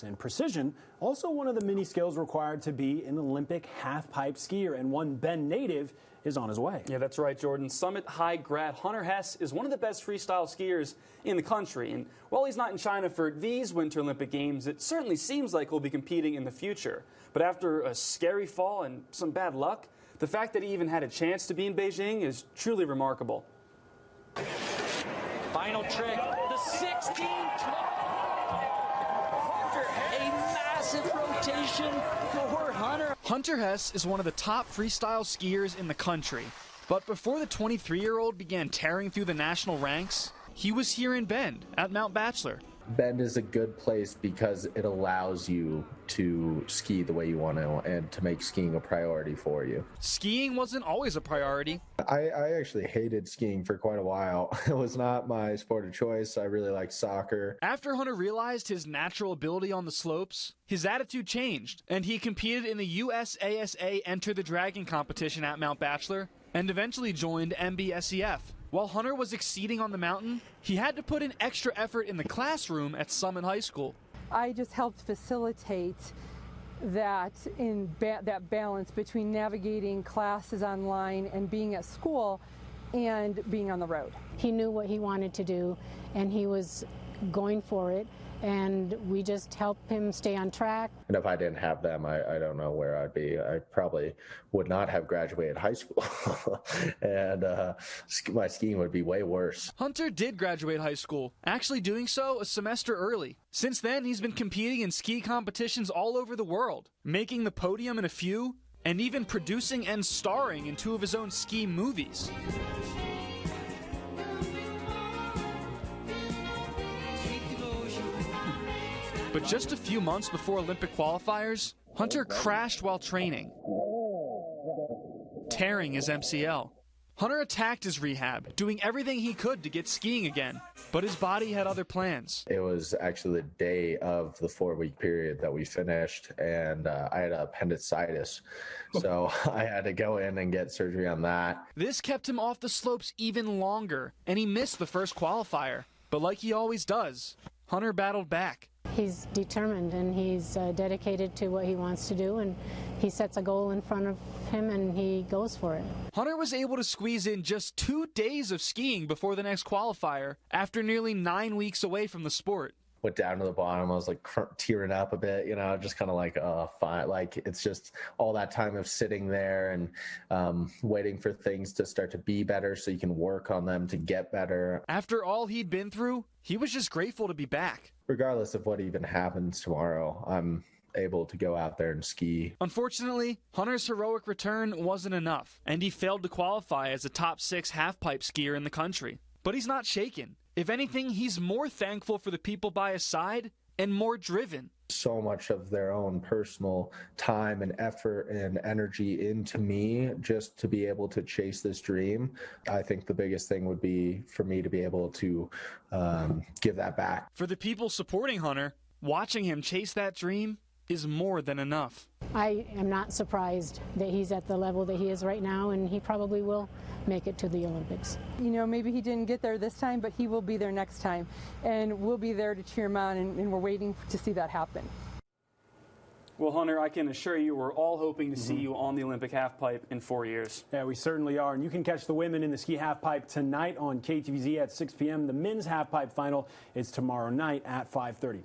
And precision, also one of the many skills required to be an Olympic half-pipe skier, and one Bend native is on his way. Yeah, that's right, Jordan. Summit High grad Hunter Hess is one of the best freestyle skiers in the country. And while he's not in China for these Winter Olympic Games, it certainly seems like he'll be competing in the future. But after a scary fall and some bad luck, the fact that he even had a chance to be in Beijing is truly remarkable. Final trick, the 16-12. A massive rotation for Hunter. Hunter Hess is one of the top freestyle skiers in the country. But before the 23-year-old began tearing through the national ranks, he was here in Bend at Mount Bachelor. Bend is a good place because it allows you to ski the way you want to and to make skiing a priority for you. Skiing wasn't always a priority. I actually hated skiing for quite a while. It was not my sport of choice. I really liked soccer. After Hunter realized his natural ability on the slopes, his attitude changed, and he competed in the USASA Enter the Dragon competition at Mount Bachelor and eventually joined MBSEF. While Hunter was exceeding on the mountain, he had to put in extra effort in the classroom at Summit High School. I just helped facilitate that that balance between navigating classes online and being at school and being on the road. He knew what he wanted to do and he was going for it, and we just helped him stay on track. And if I didn't have them, I don't know where I'd be. I probably would not have graduated high school, and my skiing would be way worse. Hunter did graduate high school, actually doing so a semester early. Since then, he's been competing in ski competitions all over the world, making the podium in a few, and even producing and starring in 2 of his own ski movies. But just a few months before Olympic qualifiers, Hunter crashed while training, tearing his MCL. Hunter attacked his rehab, doing everything he could to get skiing again, but his body had other plans. It was actually the day of the 4-week period that we finished, and I had appendicitis, so I had to go in and get surgery on that. This kept him off the slopes even longer, and he missed the first qualifier. But like he always does, Hunter battled back. He's determined and he's dedicated to what he wants to do, and he sets a goal in front of him and he goes for it. Hunter was able to squeeze in just 2 days of skiing before the next qualifier after nearly 9 weeks away from the sport. Went down to the bottom. I was like tearing up a bit, you know, just kind of like, fine. Like, it's just all that time of sitting there and waiting for things to start to be better so you can work on them to get better. After all he'd been through, he was just grateful to be back. Regardless of what even happens tomorrow, I'm able to go out there and ski. Unfortunately, Hunter's heroic return wasn't enough, and he failed to qualify as a top 6 half-pipe skier in the country. But he's not shaken. If anything, he's more thankful for the people by his side and more driven. So much of their own personal time and effort and energy into me just to be able to chase this dream. I think the biggest thing would be for me to be able to give that back. For the people supporting Hunter, watching him chase that dream is more than enough. I am not surprised that he's at the level that he is right now, and he probably will make it to the Olympics. You know, maybe he didn't get there this time, but he will be there next time, and we'll be there to cheer him on, and we're waiting to see that happen. Well, Hunter, I can assure you we're all hoping to see you on the Olympic halfpipe in 4 years. Yeah, we certainly are. And you can catch the women in the ski halfpipe tonight on KTVZ at 6 p.m. The men's halfpipe final is tomorrow night at 5:30.